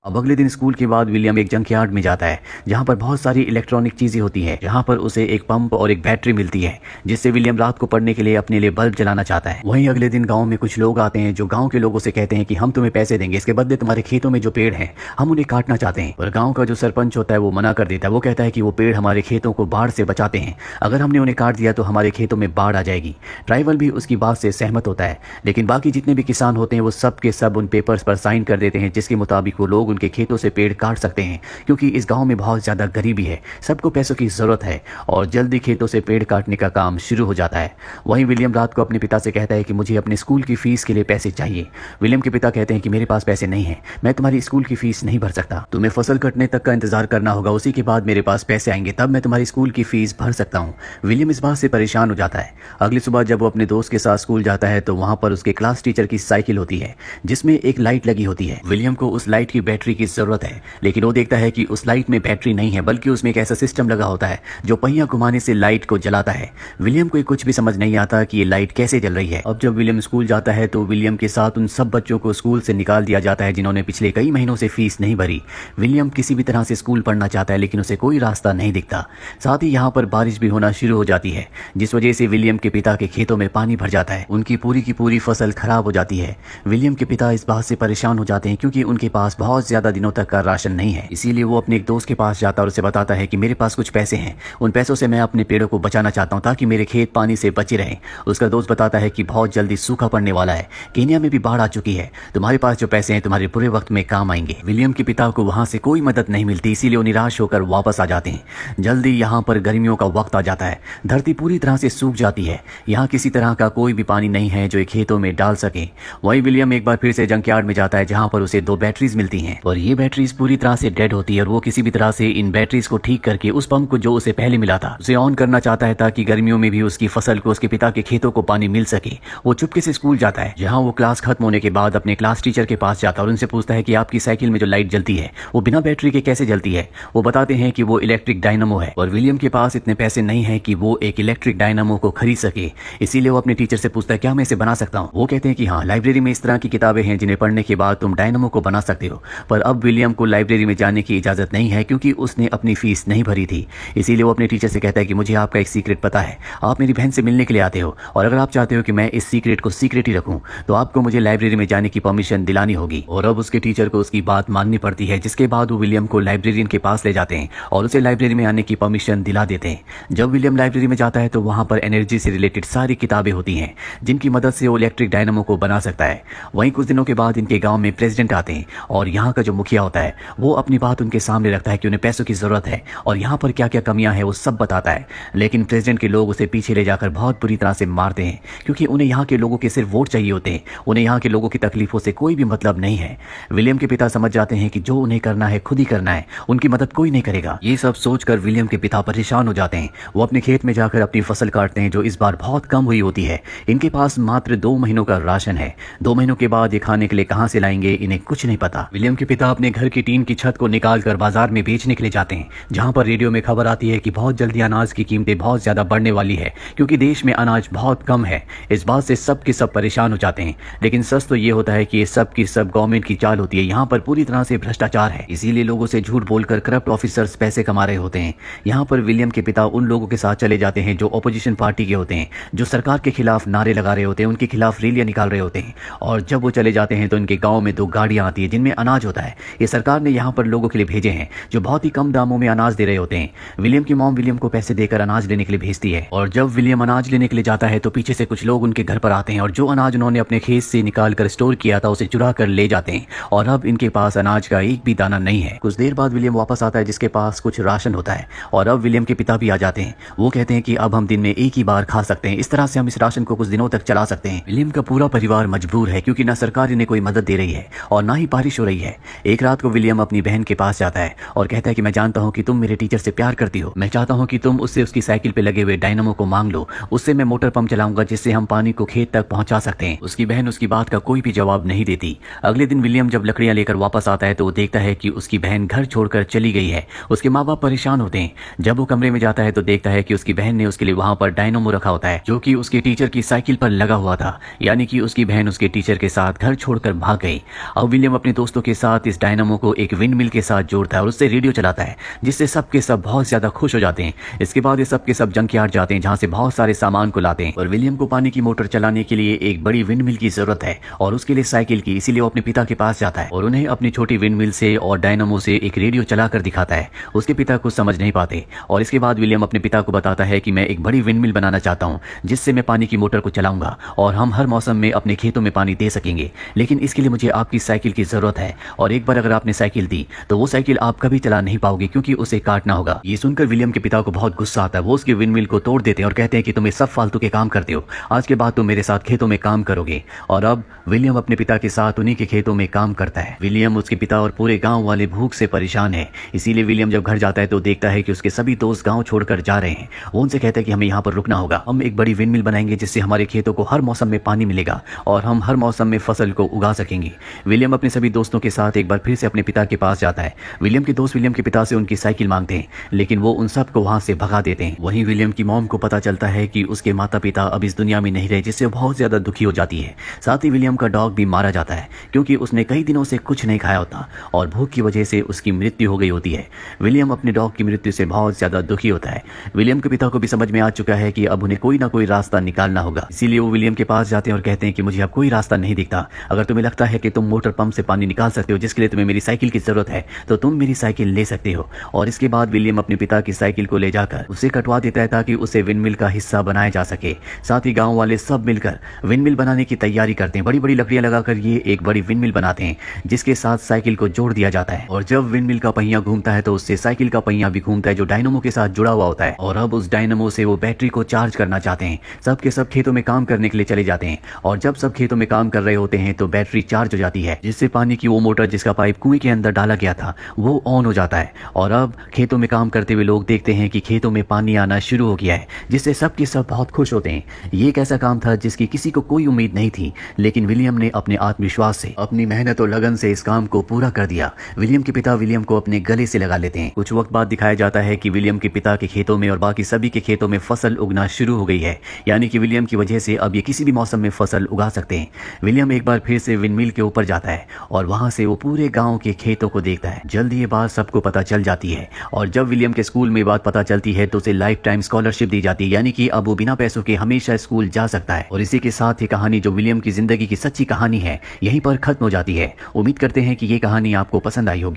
अब अगले दिन स्कूल के बाद विलियम एक जंकयार्ड में जाता है जहाँ पर बहुत सारी इलेक्ट्रॉनिक चीजें होती है, जहाँ पर उसे एक पंप और एक बैटरी मिलती है जिससे विलियम रात को पढ़ने के लिए अपने लिए बल्ब जलाना चाहता है। वहीं अगले दिन गाँव में कुछ लोग आते हैं जो गाँव के लोगों से कहते हैं कि हम तुम्हें पैसे देंगे, इसके बदले तुम्हारे खेतों में जो पेड़ है हम उन्हें काटना चाहते हैं। और गाँव का जो सरपंच होता है वो मना कर देता है। वो कहता है कि वो पेड़ हमारे खेतों को बाढ़ से बचाते हैं, अगर हमने उन्हें काट दिया तो हमारे खेतों में बाढ़ आ जाएगी। ट्राइबल भी उसकी बात से सहमत होता है, लेकिन बाकी जितने भी किसान होते हैं वो सब के सब उन पेपर्स पर साइन कर देते हैं जिसके मुताबिक वो लोग उनके खेतों से पेड़ काट सकते हैं, क्योंकि इस गांव में बहुत ज्यादा गरीबी है, सबको पैसों की जरूरत है और जल्दी खेतों से पेड़ काटने का काम शुरू हो जाता है। वहीं विलियम रात को अपने पिता से कहता है कि मुझे अपने स्कूल की फीस के लिए पैसे चाहिए। विलियम के पिता कहते हैं कि मेरे पास पैसे नहीं है, मैं तुम्हारी स्कूल की फीस नहीं भर सकता, तुम्हें फसल कटने तक का इंतजार करना होगा, उसी के बाद मेरे पास पैसे आएंगे, तब मैं तुम्हारी स्कूल की फीस भर सकता हूँ। विलियम इस बात से परेशान हो जाता है। अगली सुबह जब वो अपने दोस्त के साथ स्कूल जाता है तो वहां पर उसके क्लास टीचर की साइकिल होती है जिसमें एक लाइट लगी होती है। विलियम को उस लाइट की बैटरी की जरूरत है, लेकिन वो देखता है कि उस लाइट में बैटरी नहीं है, बल्कि उसमें एक ऐसा सिस्टम लगा होता है जो पहिया घुमाने से लाइट को जलाता है। विलियम को कुछ भी समझ नहीं आता कि ये लाइट कैसे जल रही है। अब जब विलियम स्कूल जाता है तो विलियम के साथ उन सब बच्चों को स्कूल से निकाल दिया जाता है जिन्होंने पिछले कई महीनों से फीस नहीं भरी। विलियम किसी भी तरह से स्कूल पढ़ना चाहता है, लेकिन उसे कोई रास्ता नहीं दिखता। साथ ही यहाँ पर बारिश भी होना शुरू हो जाती है, जिस वजह से विलियम के पिता के खेतों में पानी भर जाता है। उनकी पूरी की पूरी फसल खराब हो जाती है। विलियम के पिता इस बात से परेशान हो जाते हैं क्योंकि उनके पास बहुत ज्यादा दिनों तक का राशन नहीं है। इसीलिए वो अपने एक दोस्त के पास जाता है और उसे बताता है कि मेरे पास कुछ पैसे हैं, उन पैसों से मैं अपने पेड़ों को बचाना चाहता हूँ ताकि मेरे खेत पानी से बचे रहें। उसका दोस्त बताता है कि बहुत जल्दी सूखा पड़ने वाला है, केनिया में भी बाढ़ आ चुकी है, तुम्हारे पास जो पैसे हैं तुम्हारे बुरे वक्त में काम आएंगे। विलियम के पिता को वहां से कोई मदद नहीं मिलती, इसीलिए वो निराश होकर वापस आ जाते हैं। जल्दी यहाँ पर गर्मियों का वक्त आ जाता है, धरती पूरी तरह से सूख जाती है, यहाँ किसी तरह का कोई भी पानी नहीं है जो खेतों में डाल सके। वही विलियम एक बार फिर से जंकयार्ड में जाता है जहाँ पर उसे 2 बैटरीज मिलती हैं और ये बैटरीज पूरी तरह से डेड होती है और वो किसी भी तरह से इन बैटरीज को ठीक करके उस पंप को जो उसे पहले मिला था उसे ऑन करना चाहता है ताकि गर्मियों में भी उसकी फसल को, उसके पिता के खेतों को पानी मिल सके। वो चुपके से स्कूल जाता है, जहाँ वो क्लास खत्म होने के बाद अपने क्लास टीचर के पास जाता है और उनसे पूछता है कि आपकी साइकिल में जो लाइट जलती है वो बिना बैटरी के कैसे जलती है। वो बताते हैं कि वो इलेक्ट्रिक डायनामो है और विलियम के पास इतने पैसे नहीं है कि वो एक इलेक्ट्रिक डायनामो को खरीद सके। इसीलिए वो अपने टीचर से पूछता है क्या मैं इसे बना सकता हूँ। वो कहते हैं कि हाँ, लाइब्रेरी में इस तरह की किताबें हैं जिन्हें पढ़ने के बाद तुम डायनामो को बना सकते हो। पर अब विलियम को लाइब्रेरी में जाने की इजाजत नहीं है क्योंकि उसने अपनी फीस नहीं भरी थी। इसीलिए वो अपने टीचर से कहता है कि मुझे आपका एक सीक्रेट पता है, आप मेरी बहन से मिलने के लिए आते हो और अगर आप चाहते हो कि मैं इस सीक्रेट को सीक्रेट ही रखूं तो आपको मुझे लाइब्रेरी में जाने की परमिशन दिलानी होगी। और अब उसके टीचर को उसकी बात माननी पड़ती है, जिसके बाद वो विलियम को लाइब्रेरियन के पास ले जाते हैं और उसे लाइब्रेरी में आने की परमिशन दिला देते हैं। जब विलियम लाइब्रेरी में जाता है तो वहां पर एनर्जी से रिलेटेड सारी किताबें होती हैं जिनकी मदद से वो इलेक्ट्रिक डायनामो को बना सकता है। वहीं कुछ दिनों के बाद इनके गांव में प्रेसिडेंट आते हैं और यहाँ का जो मुखिया होता है वो अपनी बात उनके सामने रखता है कि उन्हें पैसों की जरूरत है और यहाँ पर क्या क्या कमियां हैं वो सब बताता है। लेकिन प्रेसिडेंट के लोग उसे पीछे ले जाकर बहुत बुरी तरह से मारते हैं क्योंकि उन्हें यहाँ के लोगों के सिर्फ वोट चाहिए होते हैं, उन्हें यहाँ के लोगों की तकलीफों से कोई भी मतलब नहीं है। विलियम के पिता समझ जाते हैं कि जो उन्हें करना है खुद ही करना है, उनकी मदद कोई नहीं करेगा। ये सब सोचकर विलियम के पिता परेशान हो जाते हैं। वो अपने खेत में जाकर अपनी फसल काटते हैं जो इस बार बहुत कम हुई होती है। इनके पास मात्र 2 महीनों का राशन है। 2 महीनों के बाद ये खाने के लिए कहां से लाएंगे इन्हें कुछ नहीं पता। विलियम के पिता अपने घर की टीन की छत को निकालकर बाजार में बेचने के लिए जाते हैं, जहां पर रेडियो में खबर आती है कि बहुत जल्दी अनाज की कीमतें बहुत ज्यादा बढ़ने वाली है क्योंकि देश में अनाज बहुत कम है। इस बात से सब के सब परेशान हो जाते हैं, लेकिन सच तो ये होता है कि ये सब की सब गवर्नमेंट की चाल होती है। यहाँ पर पूरी तरह से भ्रष्टाचार है, इसीलिए लोगों से झूठ बोलकर करप्ट ऑफिसर्स पैसे कमा रहे होते हैं। यहाँ पर विलियम के पिता उन लोगों के साथ चले जाते हैं जो ऑपोजिशन पार्टी के होते हैं, जो सरकार के खिलाफ नारे लगा रहे होते हैं, उनके खिलाफ रैलियां निकाल रहे होते हैं। और जब वो चले जाते हैं तो इनके गाँव में 2 गाड़ियां आती है जिनमें अनाज होता है। ये सरकार ने यहाँ पर लोगों के लिए भेजे हैं जो बहुत ही कम दामों में अनाज दे रहे होते हैं। विलियम की मॉम विलियम को पैसे देकर अनाज लेने के लिए भेजती है और जब विलियम अनाज लेने के लिए जाता है तो पीछे से कुछ लोग उनके घर पर आते हैं और जो अनाज उन्होंने अपने खेत से निकाल कर स्टोर किया था उसे चुरा कर ले जाते हैं और अब इनके पास अनाज का एक भी दाना नहीं है। कुछ देर बाद विलियम वापस आता है जिसके पास कुछ राशन होता है और अब विलियम के पिता भी आ जाते हैं। वो कहते हैं कि अब हम दिन में एक ही बार खा सकते हैं, इस तरह से हम इस राशन को कुछ दिनों तक चला सकते हैं। विलियम का पूरा परिवार मजबूर है क्योंकि ना सरकार इन्हें कोई मदद दे रही है और ना ही बारिश हो रही है। एक रात को विलियम अपनी बहन के पास जाता है और कहता है कि मैं जानता हूँ कि तुम मेरे टीचर से प्यार करती हो, मैं चाहता हूँ कि तुम उससे उसकी साइकिल पे लगे हुए डायनामो को मांग लो, उससे मैं मोटर पंप चलाऊंगा जिससे हम पानी को खेत तक पहुंचा सकते हैं। उसकी बहन उसकी बात का कोई भी जवाब नहीं देती। अगले दिन विलियम जब लकड़ियां लेकर वापस आता है तो वो देखता है कि उसकी बहन घर छोड़कर चली गई है। उसके माँ बाप परेशान होते हैं। जब वो कमरे में जाता है तो देखता है कि उसकी बहन ने उसके लिए वहां पर डायनामो रखा होता है जो कि उसके टीचर की साइकिल पर लगा हुआ था, यानी कि उसकी बहन उसके टीचर के साथ घर छोड़कर भाग गई। अब विलियम अपने दोस्तों के साथ साथ इस डायनामो को एक विंड मिल के साथ जोड़ता है और उससे रेडियो चलाता है, जिससे सबके सब बहुत ज्यादा खुश हो जाते हैं। इसके बाद ये सबके सब जंकयार्ड जाते हैं, जहाँ से बहुत सारे सामान को लाते हैं। और विलियम को पानी की मोटर चलाने के लिए एक बड़ी विंड मिल की जरूरत है और उसके लिए साइकिल की, इसीलिए वो अपने पिता के पास जाता है और उन्हें अपनी छोटी विंड मिल से और डायनामो से एक रेडियो चलाकर दिखाता है। उसके पिता कुछ समझ नहीं पाते और इसके बाद विलियम अपने पिता को बताता है कि मैं एक बड़ी विंड मिल बनाना चाहता हूँ, जिससे मैं पानी की मोटर को चलाऊंगा और हम हर मौसम में अपने खेतों में पानी दे सकेंगे। लेकिन इसके लिए मुझे आपकी साइकिल की जरूरत है और एक बार अगर आपने साइकिल दी तो वो साइकिल आप कभी चला नहीं पाओगे, क्योंकि उसे काटना होगा। ये सुनकर विलियम के पिता को बहुत गुस्सा आता है। वो उसकी विंड मिल को तोड़ देते हैं और कहते हैं कि तुम ये सब फालतू के काम करते हो, आज के बाद तुम मेरे साथ खेतों में काम करोगे। और अब विलियम अपने पिता के साथ उन्हीं के खेतों में काम करता है। विलियम, उसके पिता और पूरे गांव वाले भूख से परेशान है, इसीलिए विलियम जब घर जाता है तो देखता है कि उसके सभी दोस्त गांव छोड़कर जा रहे हैं। वो उनसे कहता है कि हमें यहाँ पर रुकना होगा, हम एक बड़ी विंड मिल बनाएंगे जिससे हमारे खेतों को हर मौसम में पानी मिलेगा और हम हर मौसम में फसल को उगा सकेंगे। विलियम अपने सभी दोस्तों के साथ एक बार फिर से अपने पिता के पास जाता है। विलियम के दोस्त विलियम के पिता से उनकी साइकिल मांगते हैं, लेकिन वो उन सबको वहां से भगा देते हैं। वहीं विलियम की मॉम को पता चलता है कि उसके माता पिता अब इस दुनिया में नहीं रहे, जिससे बहुत ज्यादा दुखी हो जाती है। साथ ही विलियम का डॉग भी मारा जाता है, क्योंकि उसने कई दिनों से कुछ नहीं खाया होता और भूख की वजह से उसकी मृत्यु हो गई होती है। विलियम अपने डॉग की मृत्यु से बहुत ज्यादा दुखी होता है। विलियम के पिता को भी समझ में आ चुका है कि अब उन्हें कोई ना कोई रास्ता निकालना होगा, इसीलिए वो विलियम के पास जाते हैं और कहते हैं कि मुझे अब कोई रास्ता नहीं दिखता। अगर तुम्हें लगता है कि तुम मोटर पंप से पानी निकाल सकते हो, जिसके लिए तुम्हें मेरी साइकिल की जरूरत है, तो तुम मेरी साइकिल ले सकते हो। और इसके बाद विलियम अपने पिता की साइकिल को ले जाकर उसे कटवा देता है ताकि उसे विंड मिल का हिस्सा बनाया जा सके। साथ ही गांव वाले सब मिलकर विंड मिल बनाने की तैयारी करते हैं। बड़ी बड़ी लकड़ियां लगाकर ये एक बड़ी विंड मिल बनाते हैं, जिसके साथ साइकिल को जोड़ दिया जाता है। और जब विंड मिल का पहिया घूमता है तो उससे साइकिल का पहिया भी घूमता है, जो डायनामो के साथ जुड़ा हुआ होता है। और अब उस डायनामो से वो बैटरी को चार्ज करना चाहते हैं। सब के सब खेतों में काम करने के लिए चले जाते हैं और जब सब खेतों में काम कर रहे होते हैं तो बैटरी चार्ज हो जाती है, जिससे पानी की वो मोटर जिसका पाइप कुएं के अंदर डाला गया था वो ऑन हो जाता है। और अब खेतों में काम करते हुए लोग देखते हैं कि खेतों में पानी आना शुरू हो गया है, जिससे सब के सब बहुत खुश होते हैं। ये एक ऐसा काम था जिसकी किसी को कोई उम्मीद नहीं थी, लेकिन विलियम ने अपने आत्मविश्वास से, अपनी मेहनत और लगन से इस काम को पूरा कर दिया। विलियम के पिता विलियम को अपने गले से लगा लेते हैं। कुछ वक्त बाद दिखाया जाता है कि विलियम के पिता के खेतों में और बाकी सभी के खेतों में फसल उगना शुरू हो गई है, यानी कि विलियम की वजह से अब ये किसी भी मौसम में फसल उगा सकते हैं। विलियम एक बार फिर से विंडमिल के ऊपर जाता है और वहां से वो पूरे गांव के खेतों को देखता है। जल्द ये बात सबको पता चल जाती है और जब विलियम के स्कूल में बात पता चलती है तो उसे लाइफ टाइम स्कॉलरशिप दी जाती है, यानी कि अब वो बिना पैसों के हमेशा स्कूल जा सकता है। और इसी के साथ ये कहानी, जो विलियम की जिंदगी की सच्ची कहानी है, यहीं पर खत्म हो जाती है। उम्मीद करते हैं कि ये कहानी आपको पसंद आई होगी।